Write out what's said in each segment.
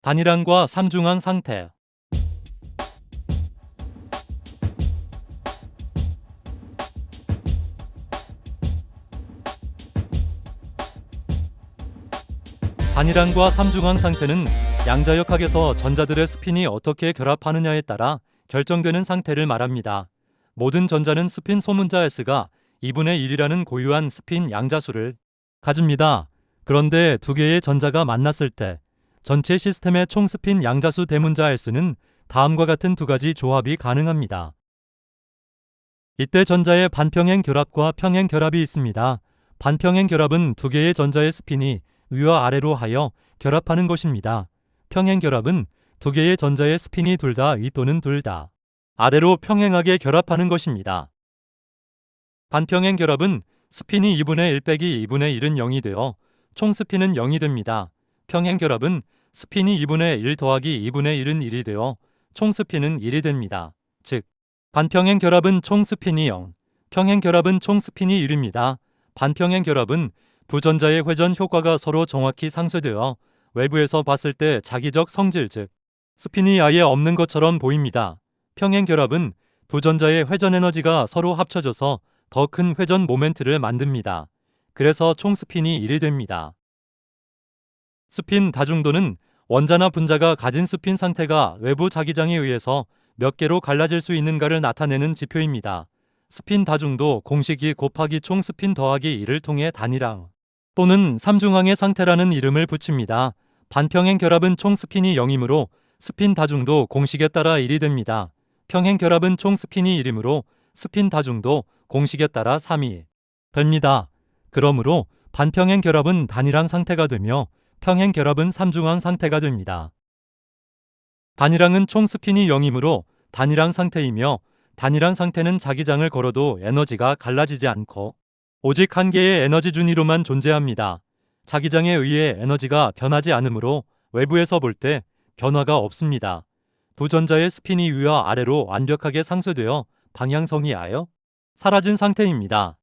단일항과 삼중항 상태. 단일항과 삼중항 상태는 양자역학에서 전자들의 스핀이 어떻게 결합하느냐에 따라 결정되는 상태를 말합니다. 모든 전자는 스핀 소문자 S가 2분의 1이라는 고유한 스핀 양자수를 가집니다. 그런데 두 개의 전자가 만났을 때 전체 시스템의 총 스핀 양자수 대문자 S는 다음과 같은 두 가지 조합이 가능합니다. 이때 전자의 반평행 결합과 평행 결합이 있습니다. 반평행 결합은 두 개의 전자의 스핀이 위와 아래로 하여 결합하는 것입니다. 평행 결합은 두 개의 전자의 스핀이 둘 다 위 또는 둘 다 아래로 평행하게 결합하는 것입니다. 반평행 결합은 스핀이 2분의 1 빼기 2분의 1은 0이 되어 총 스핀은 0이 됩니다. 평행 결합은 스핀이 2분의 1 더하기 2분의 1은 1이 되어 총 스핀은 1이 됩니다. 즉, 반평행 결합은 총 스핀이 0, 평행 결합은 총 스핀이 1입니다. 반평행 결합은 두 전자의 회전 효과가 서로 정확히 상쇄되어 외부에서 봤을 때 자기적 성질 즉 스핀이 아예 없는 것처럼 보입니다. 평행 결합은 두 전자의 회전 에너지가 서로 합쳐져서 더 큰 회전 모멘트를 만듭니다. 그래서 총 스핀이 1이 됩니다. 스핀 다중도는 원자나 분자가 가진 스핀 상태가 외부 자기장에 의해서 몇 개로 갈라질 수 있는가를 나타내는 지표입니다. 스핀 다중도 공식이 곱하기 총 스핀 더하기 1을 통해 단일항 또는 삼중항의 상태라는 이름을 붙입니다. 반평행 결합은 총 스핀이 0이므로 스핀 다중도 공식에 따라 1이 됩니다. 평행 결합은 총 스핀이 1이므로 스핀 다중도 공식에 따라 3이 됩니다. 그러므로 반평행 결합은 단일항 상태가 되며 평행 결합은 삼중항 상태가 됩니다. 단일항은 총 스핀이 0이므로 단일항 상태이며 단일항 상태는 자기장을 걸어도 에너지가 갈라지지 않고 오직 한 개의 에너지 준위로만 존재합니다. 자기장에 의해 에너지가 변하지 않으므로 외부에서 볼 때 변화가 없습니다. 두 전자의 스핀이 위와 아래로 완벽하게 상쇄되어 방향성이 아예 사라진 상태입니다.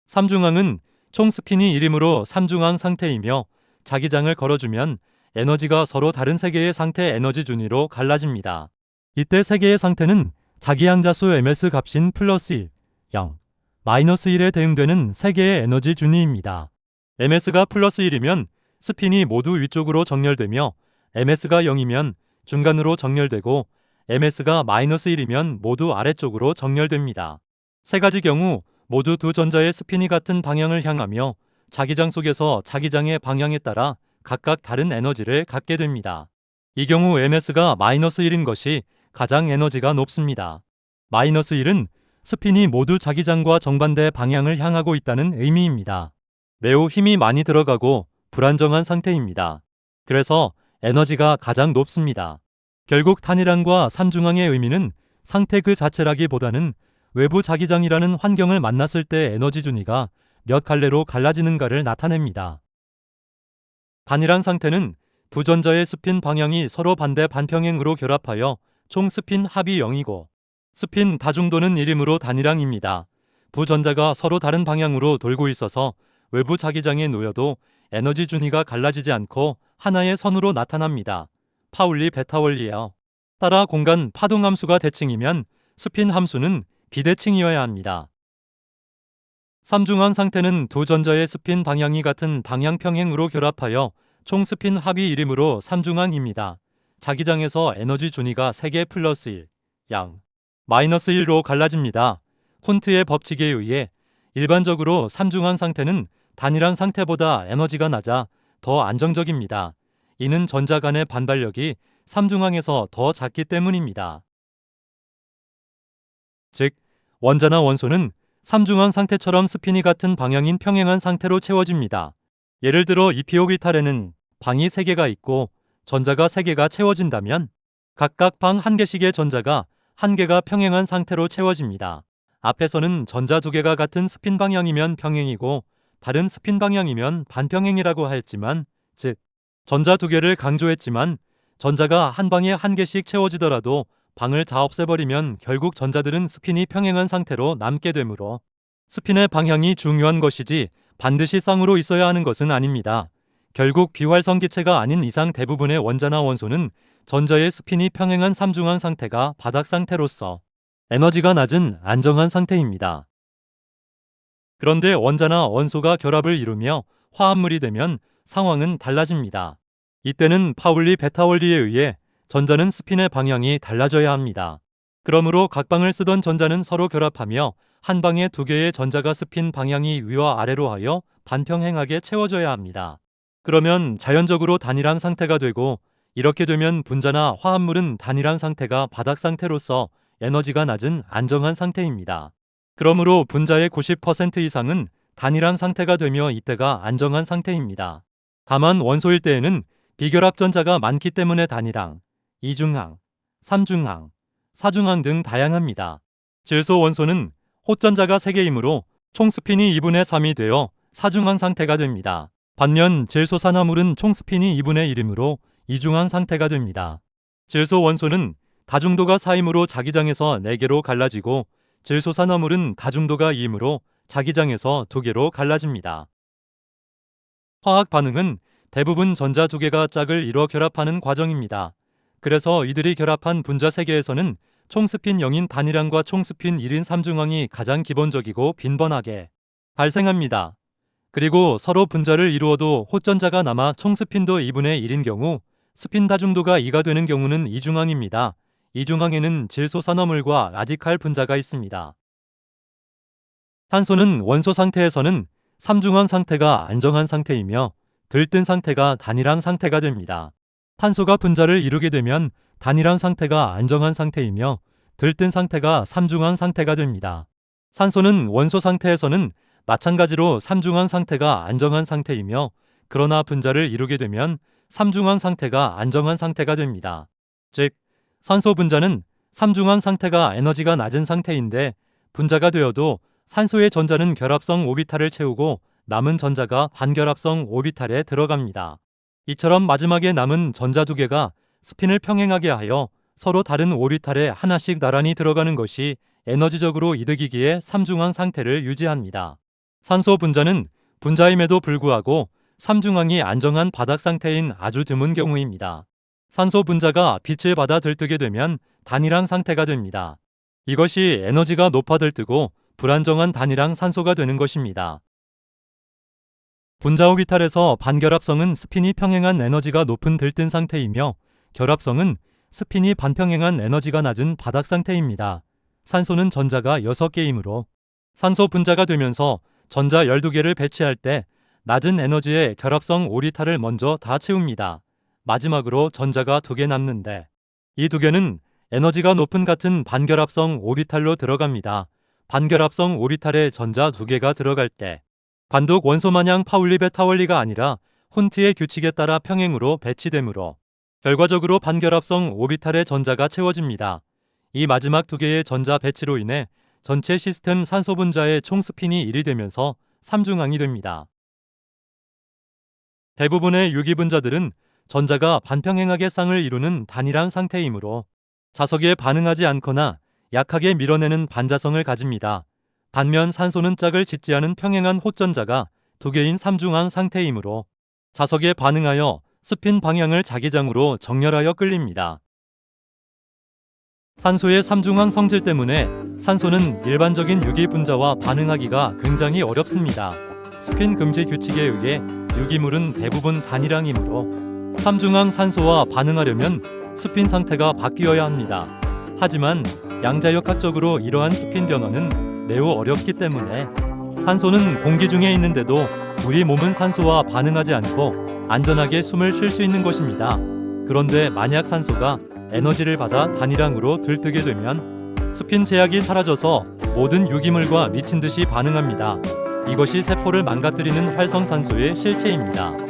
삼중항은 총 스핀이 1이므로 삼중항 상태이며 자기장을 걸어주면 에너지가 서로 다른 세 개의 상태 에너지 준위로 갈라집니다. 이때 세 개의 상태는 자기양자수 ms 값인 플러스 1, 0, 마이너스 1에 대응되는 세 개의 에너지 준위입니다. ms가 플러스 1이면 스핀이 모두 위쪽으로 정렬되며 ms가 0이면 중간으로 정렬되고 ms가 마이너스 1이면 모두 아래쪽으로 정렬됩니다. 세 가지 경우 모두 두 전자의 스핀이 같은 방향을 향하며 자기장 속에서 자기장의 방향에 따라 각각 다른 에너지를 갖게 됩니다. 이 경우 ms가 마이너스 1인 것이 가장 에너지가 높습니다. 마이너스 1은 스핀이 모두 자기장과 정반대 방향을 향하고 있다는 의미입니다. 매우 힘이 많이 들어가고 불안정한 상태입니다. 그래서 에너지가 가장 높습니다. 결국 단일항과 삼중항의 의미는 상태 그 자체라기보다는 외부 자기장이라는 환경을 만났을 때 에너지 준위가 몇 갈래로 갈라지는가를 나타냅니다. 단일항 상태는 두 전자의 스핀 방향이 서로 반대 반평행으로 결합하여 총 스핀 합이 0이고 스핀 다중도는 1이므로 단일항입니다. 두 전자가 서로 다른 방향으로 돌고 있어서 외부 자기장에 놓여도 에너지 준위가 갈라지지 않고 하나의 선으로 나타납니다. 파울리 베타 원리예요. 따라 공간 파동 함수가 대칭이면 스핀 함수는 비대칭이어야 합니다. 삼중항 상태는 두 전자의 스핀 방향이 같은 방향 평행으로 결합하여 총 스핀 합이 1이므로 삼중항입니다. 자기장에서 에너지 준위가 3개 플러스 1, 양, 마이너스 1로 갈라집니다. 콘트의 법칙에 의해 일반적으로 삼중항 상태는 단일항 상태보다 에너지가 낮아 더 안정적입니다. 이는 전자 간의 반발력이 삼중항에서 더 작기 때문입니다. 즉, 원자나 원소는 삼중항 상태처럼 스핀이 같은 방향인 평행한 상태로 채워집니다. 예를 들어 이피오비탈에는 방이 3개가 있고 전자가 3개가 채워진다면 각각 방 1개씩의 전자가 1개가 평행한 상태로 채워집니다. 앞에서는 전자 2개가 같은 스핀 방향이면 평행이고 다른 스핀 방향이면 반평행이라고 했지만, 즉 전자 2개를 강조했지만 전자가 한 방에 1개씩 채워지더라도 방을 다 없애버리면 결국 전자들은 스핀이 평행한 상태로 남게 되므로 스핀의 방향이 중요한 것이지 반드시 쌍으로 있어야 하는 것은 아닙니다. 결국 비활성 기체가 아닌 이상 대부분의 원자나 원소는 전자의 스핀이 평행한 삼중항 상태가 바닥 상태로서 에너지가 낮은 안정한 상태입니다. 그런데 원자나 원소가 결합을 이루며 화합물이 되면 상황은 달라집니다. 이때는 파울리 베타 원리에 의해 전자는 스핀의 방향이 달라져야 합니다. 그러므로 각 방을 쓰던 전자는 서로 결합하며 한 방에 두 개의 전자가 스핀 방향이 위와 아래로 하여 반평행하게 채워져야 합니다. 그러면 자연적으로 단일항 상태가 되고, 이렇게 되면 분자나 화합물은 단일항 상태가 바닥 상태로서 에너지가 낮은 안정한 상태입니다. 그러므로 분자의 90% 이상은 단일항 상태가 되며 이때가 안정한 상태입니다. 다만 원소일 때에는 비결합 전자가 많기 때문에 단일항, 이중항, 삼중항, 사중항 등 다양합니다. 질소 원소는 호전자가 3개이므로 총 스핀이 2분의 3이 되어 사중항 상태가 됩니다. 반면 질소산화물은 총 스핀이 2분의 1이므로 이중항 상태가 됩니다. 질소 원소는 다중도가 4이므로 자기장에서 4개로 갈라지고, 질소산화물은 다중도가 2이므로 자기장에서 2개로 갈라집니다. 화학 반응은 대부분 전자 2개가 짝을 이뤄 결합하는 과정입니다. 그래서 이들이 결합한 분자 세계에서는 총 스핀 0인 단일항과 총 스핀 1인 삼중항이 가장 기본적이고 빈번하게 발생합니다. 그리고 서로 분자를 이루어도 호전자가 남아 총 스핀도 2분의 1인 경우 스핀 다중도가 2가 되는 경우는 이중항입니다. 이중항에는 질소산화물과 라디칼 분자가 있습니다. 탄소는 원소 상태에서는 삼중항 상태가 안정한 상태이며 들뜬 상태가 단일항 상태가 됩니다. 탄소가 분자를 이루게 되면 단일항 상태가 안정한 상태이며 들뜬 상태가 삼중항 상태가 됩니다. 산소는 원소 상태에서는 마찬가지로 삼중항 상태가 안정한 상태이며, 그러나 분자를 이루게 되면 삼중항 상태가 안정한 상태가 됩니다. 즉, 산소 분자는 삼중항 상태가 에너지가 낮은 상태인데, 분자가 되어도 산소의 전자는 결합성 오비탈을 채우고 남은 전자가 반결합성 오비탈에 들어갑니다. 이처럼 마지막에 남은 전자 2개가 스핀을 평행하게 하여 서로 다른 오비탈에 하나씩 나란히 들어가는 것이 에너지적으로 이득이기에 삼중항 상태를 유지합니다. 산소 분자는 분자임에도 불구하고 삼중항이 안정한 바닥 상태인 아주 드문 경우입니다. 산소 분자가 빛을 받아 들뜨게 되면 단일항 상태가 됩니다. 이것이 에너지가 높아 들뜨고 불안정한 단일항 산소가 되는 것입니다. 분자 오비탈에서 반결합성은 스핀이 평행한 에너지가 높은 들뜬 상태이며, 결합성은 스핀이 반평행한 에너지가 낮은 바닥 상태입니다. 산소는 전자가 6개이므로 산소 분자가 되면서 전자 12개를 배치할 때 낮은 에너지의 결합성 오비탈을 먼저 다 채웁니다. 마지막으로 전자가 2개 남는데, 이 2개는 에너지가 높은 같은 반결합성 오비탈로 들어갑니다. 반결합성 오비탈에 전자 2개가 들어갈 때 관독 원소마냥 파울리 베타 원리가 아니라 훈트의 규칙에 따라 평행으로 배치되므로 결과적으로 반결합성 오비탈의 전자가 채워집니다. 이 마지막 2개의 전자 배치로 인해 전체 시스템 산소 분자의 총 스핀이 1이 되면서 삼중항이 됩니다. 대부분의 유기분자들은 전자가 반평행하게 쌍을 이루는 단일항 상태이므로 자석에 반응하지 않거나 약하게 밀어내는 반자성을 가집니다. 반면 산소는 짝을 짓지 않은 평행한 호전자가 2개인 삼중항 상태이므로 자석에 반응하여 스핀 방향을 자기장으로 정렬하여 끌립니다. 산소의 삼중항 성질 때문에 산소는 일반적인 유기분자와 반응하기가 굉장히 어렵습니다. 스핀 금지 규칙에 의해 유기물은 대부분 단일항이므로 삼중항 산소와 반응하려면 스핀 상태가 바뀌어야 합니다. 하지만 양자역학적으로 이러한 스핀 변화는 매우 어렵기 때문에 산소는 공기 중에 있는데도 우리 몸은 산소와 반응하지 않고 안전하게 숨을 쉴 수 있는 것입니다. 그런데 만약 산소가 에너지를 받아 단일항으로 들뜨게 되면 스핀 제약이 사라져서 모든 유기물과 미친 듯이 반응합니다. 이것이 세포를 망가뜨리는 활성산소의 실체입니다.